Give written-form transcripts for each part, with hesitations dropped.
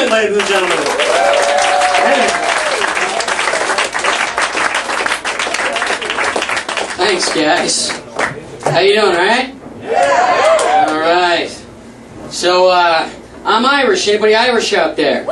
movement, ladies and gentlemen. Thanks, guys. How you doing, alright? Yeah. Alright. So, I'm Irish. Anybody Irish out there?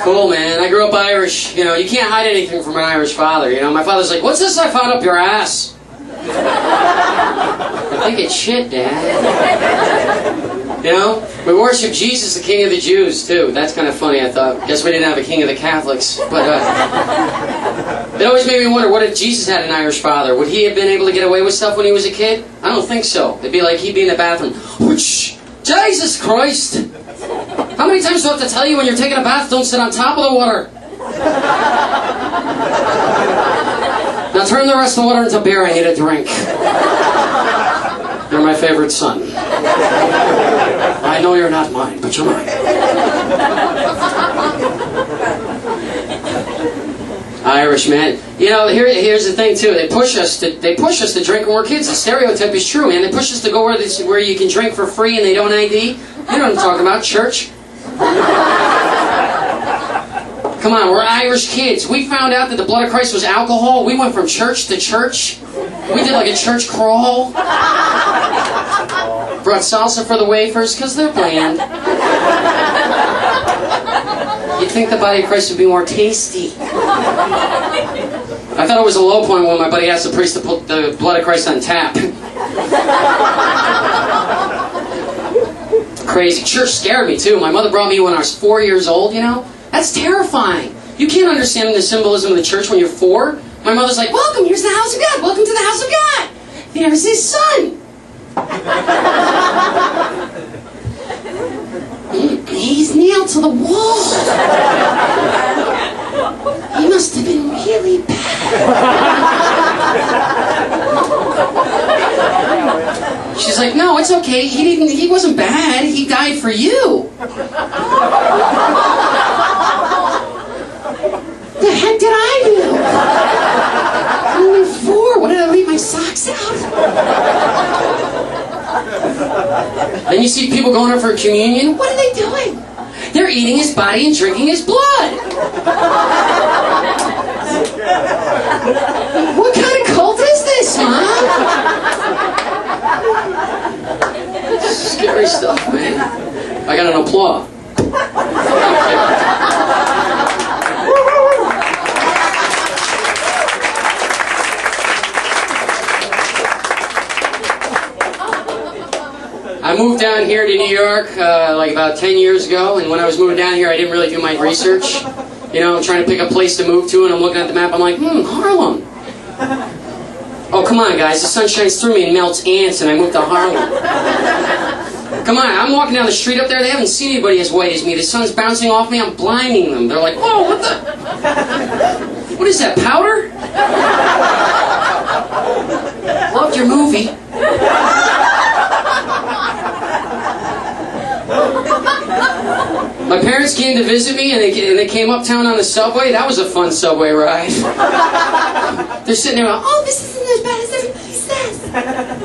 Cool, man. I grew up Irish. You know, you can't hide anything from an Irish father. You know, my father's like, what's this I found up your ass? I think it's shit, Dad. You know, we worship Jesus, the King of the Jews, too. That's kind of funny, I thought. Guess we didn't have a King of the Catholics. But, it always made me wonder, what if Jesus had an Irish father? Would he have been able to get away with stuff when he was a kid? I don't think so. It'd be like he'd be in the bathroom. Whoosh! Jesus Christ! How many times do I have to tell you when you're taking a bath, don't sit on top of the water? Now turn the rest of the water into beer, I need a drink. You're my favorite son. I know you're not mine, but you're mine. Irish, man. You know, here's the thing too. They push us to drink when we're kids. The stereotype is true, man. They push us to go where you can drink for free and they don't ID. You know what I'm talking about? Church. Come on, we're Irish kids. We found out that the blood of Christ was alcohol. We went from church to church. We did like a church crawl. Brought salsa for the wafers because they're bland. You'd think the body of Christ would be more tasty. I thought it was a low point when my buddy asked the priest to put the blood of Christ on tap. Crazy. Church scared me too. My mother brought me when I was 4 years old, you know? That's terrifying. You can't understand the symbolism of the church when you're 4. My mother's like, welcome, here's the house of God. Welcome to the house of God. There's his son. He's nailed to the wall. He must have been really bad. She's like, no, it's okay. He wasn't bad. He died for you. The heck did I do? I'm only 4. What, did I leave my socks out? Then you see people going up for communion. What are they doing? They're eating his body and drinking his blood. What kind of cult is this, Mom? Scary stuff, man. I got an applause. I moved down here to New York like about 10 years ago, and when I was moving down here, I didn't really do my research. You know, I'm trying to pick a place to move to, and I'm looking at the map, I'm like, Harlem. Oh, come on, guys, the sun shines through me and melts ants, and I moved to Harlem. Come on, I'm walking down the street up there, they haven't seen anybody as white as me. The sun's bouncing off me, I'm blinding them. They're like, whoa, what the? What is that, powder? Loved your movie. My parents came to visit me, and they came uptown on the subway. That was a fun subway ride. They're sitting there like, oh, this isn't as bad as everybody says.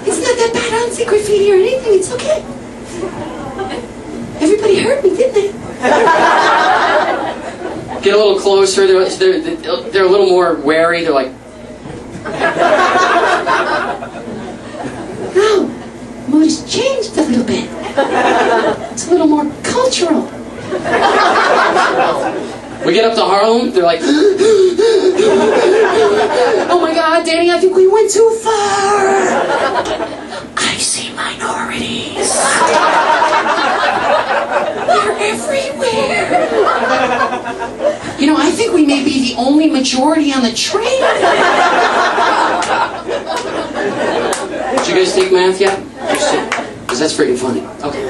It's not that bad. I don't see graffiti or anything. It's okay. Everybody heard me, didn't they? Get a little closer. They're a little more wary. They're like, oh, mood has changed a little bit. It's a little more cultural. We get up to Harlem, they're like, oh my God, Danny, I think we went too far. I see minorities. They're everywhere. You know, I think we may be the only majority on the train. Did you guys take math yet? Because that's freaking funny. Okay.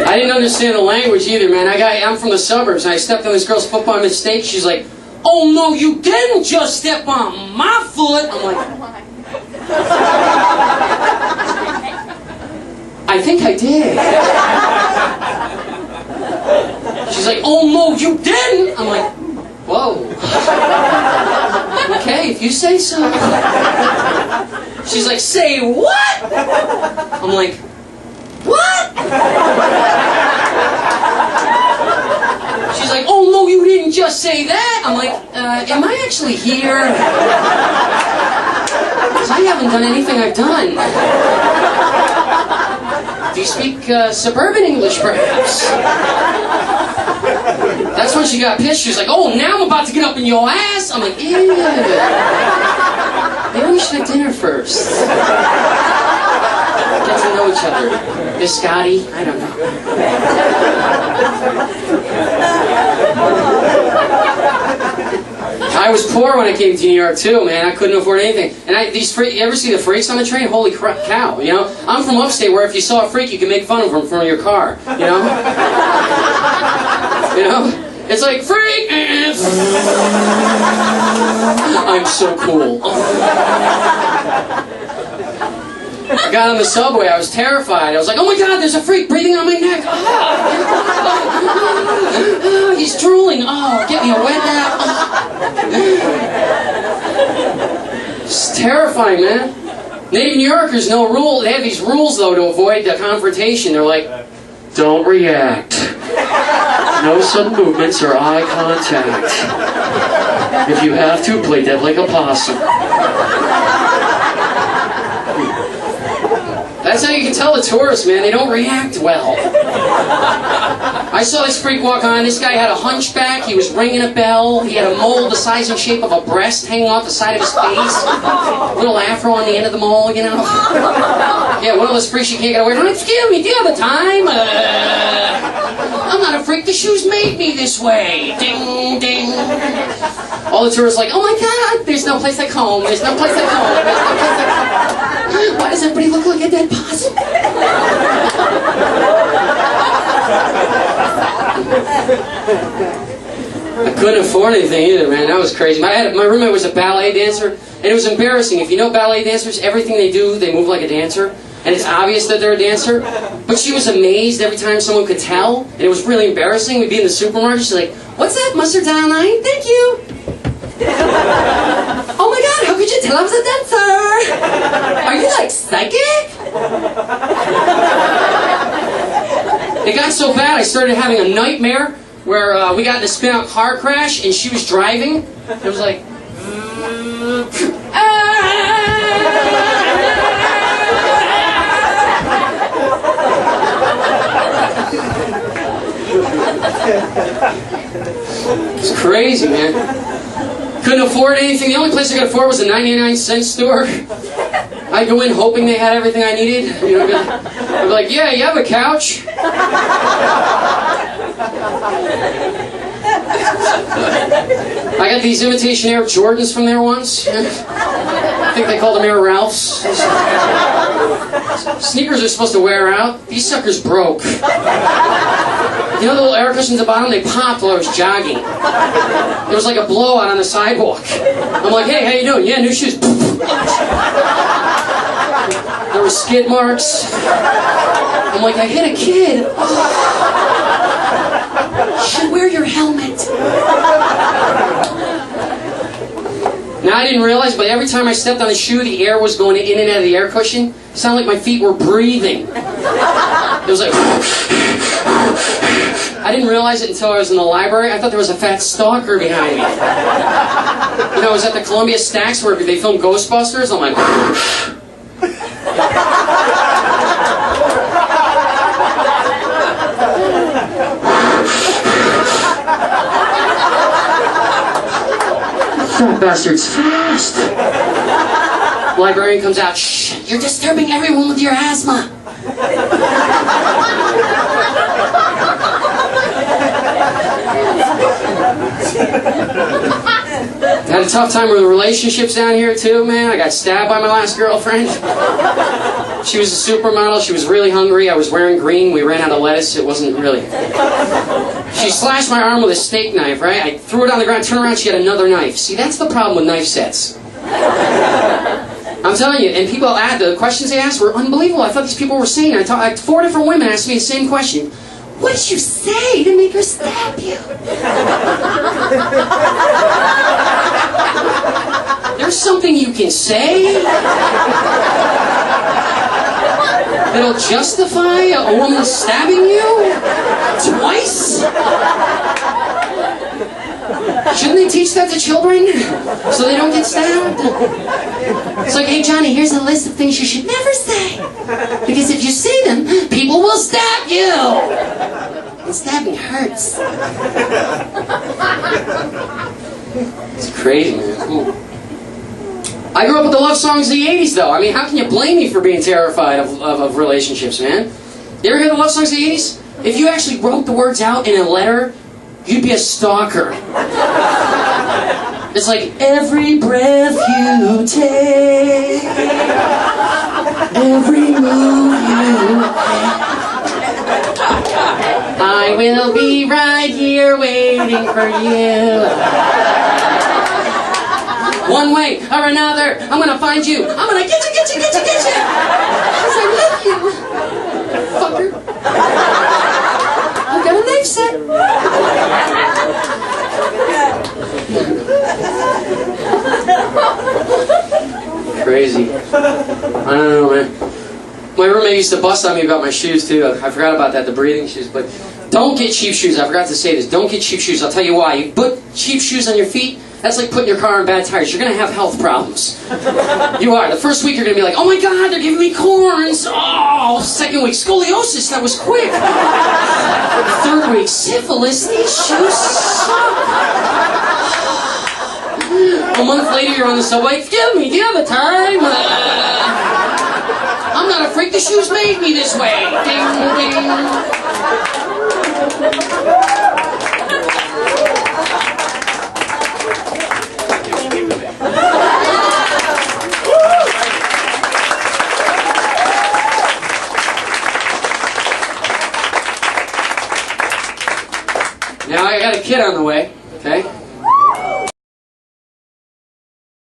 I didn't understand the language either, man. I'm from the suburbs, and I stepped on this girl's foot by mistake. She's like, oh no, you didn't just step on my foot. I'm like, I think I did. She's like, oh no, you didn't. I'm like, whoa. Okay, if you say so. She's like, say what? I'm like, what? She's like, oh no, you didn't just say that. I'm like, am I actually here? Because I haven't done anything I've done. Do you speak suburban English, perhaps? That's when she got pissed. She was like, oh, now I'm about to get up in your ass. I'm like, ew. Maybe we should have dinner first. Get to know each other. Biscotti? I don't know. I was poor when I came to New York too, man. I couldn't afford anything. And you ever see the freaks on the train? Holy cow, you know? I'm from upstate where if you saw a freak, you can make fun of him from your car, you know? You know? It's like, freak! I'm so cool. I got on the subway, I was terrified. I was like, oh my god, there's a freak breathing on my neck. He's drooling. Oh, get me a wet nap. It's terrifying, man. Native New Yorkers know rule. They have these rules, though, to avoid the confrontation. They're like, don't react. No sudden movements or eye contact. If you have to, play dead like a possum. That's how you can tell the tourists, man. They don't react well. I saw this freak walk on. This guy had a hunchback. He was ringing a bell. He had a mole the size and shape of a breast hanging off the side of his face. A little afro on the end of the mole, you know. Yeah, one of those freaks you can't get away from. Excuse me, do you have the time? I'm not a freak. The shoes made me this way. Ding, ding. All the tourists are like, oh my god, there's no place like home. There's no place like home. There's no place like home. Why does everybody look like a dead possum? I couldn't afford anything either, man. That was crazy. My roommate was a ballet dancer, and it was embarrassing. If you know ballet dancers, everything they do, they move like a dancer, and it's obvious that they're a dancer. But she was amazed every time someone could tell, and it was really embarrassing. We'd be in the supermarket, she's like, what's that, mustard down line? Thank you. Oh my god, how could you tell I was a dancer? Are you like psychic? It got so bad I started having a nightmare where we got in a spin-out car crash and she was driving. It was like... It's crazy, man. Couldn't afford anything. The only place I could afford was a 99-cent store. I'd go in hoping they had everything I needed. You know, I'd be like, yeah, you have a couch? I got these imitation Air Jordans from there once. I think they called them Air Ralphs. Sneakers are supposed to wear out. These suckers broke. You know the little air cushions at the bottom? They popped while I was jogging. There was like a blowout on the sidewalk. I'm like, hey, how you doing? Yeah, new shoes. There were skid marks. I'm like, I hit a kid. You should wear your helmet. Now, I didn't realize, but every time I stepped on the shoe, the air was going in and out of the air cushion. It sounded like my feet were breathing. It was like... I didn't realize it until I was in the library. I thought there was a fat stalker behind me. You know, I was at the Columbia Stacks where they filmed Ghostbusters. I'm like... That bastard's fast. Librarian comes out. Shh, you're disturbing everyone with your asthma. Had a tough time with relationships down here too, man. I got stabbed by my last girlfriend. She was a supermodel. She was really hungry. I was wearing green. We ran out of lettuce. It wasn't really... She slashed my arm with a steak knife, right? I threw it on the ground, turned around, she had another knife. See, that's the problem with knife sets. I'm telling you, and people, the questions they asked were unbelievable. I thought these people were sane. 4 different women asked me the same question. What did you say to make her stab you? They're something you can say that'll justify a woman stabbing you twice? Shouldn't they teach that to children so they don't get stabbed? It's like, hey Johnny, here's a list of things you should never say, because if you say them, people will stab you. And stabbing hurts. It's crazy, man. Cool. I grew up with the love songs of the 80s, though. I mean, how can you blame me for being terrified of relationships, man? You ever hear the love songs of the 80s? If you actually wrote the words out in a letter, you'd be a stalker. It's like, every breath you take, every move you make, I will be right here waiting for you. One way or another, I'm gonna find you. I'm gonna get you. Because I love you. Fucker. I've got a knife set. Crazy. I don't know, man. My roommate used to bust on me about my shoes, too. I forgot about that, the breathing shoes. But don't get cheap shoes. I forgot to say this. Don't get cheap shoes. I'll tell you why. You put cheap shoes on your feet, that's like putting your car on bad tires. You're going to have health problems. You are. The first week you're going to be like, oh my God, they're giving me corns. Oh, second week, scoliosis. That was quick. Third week, syphilis. These shoes suck. A month later, you're on the subway. Excuse me, do you have a time? I'm not a freak. The shoes made me this way. Ding, ding. Now I got a kid on the way, okay?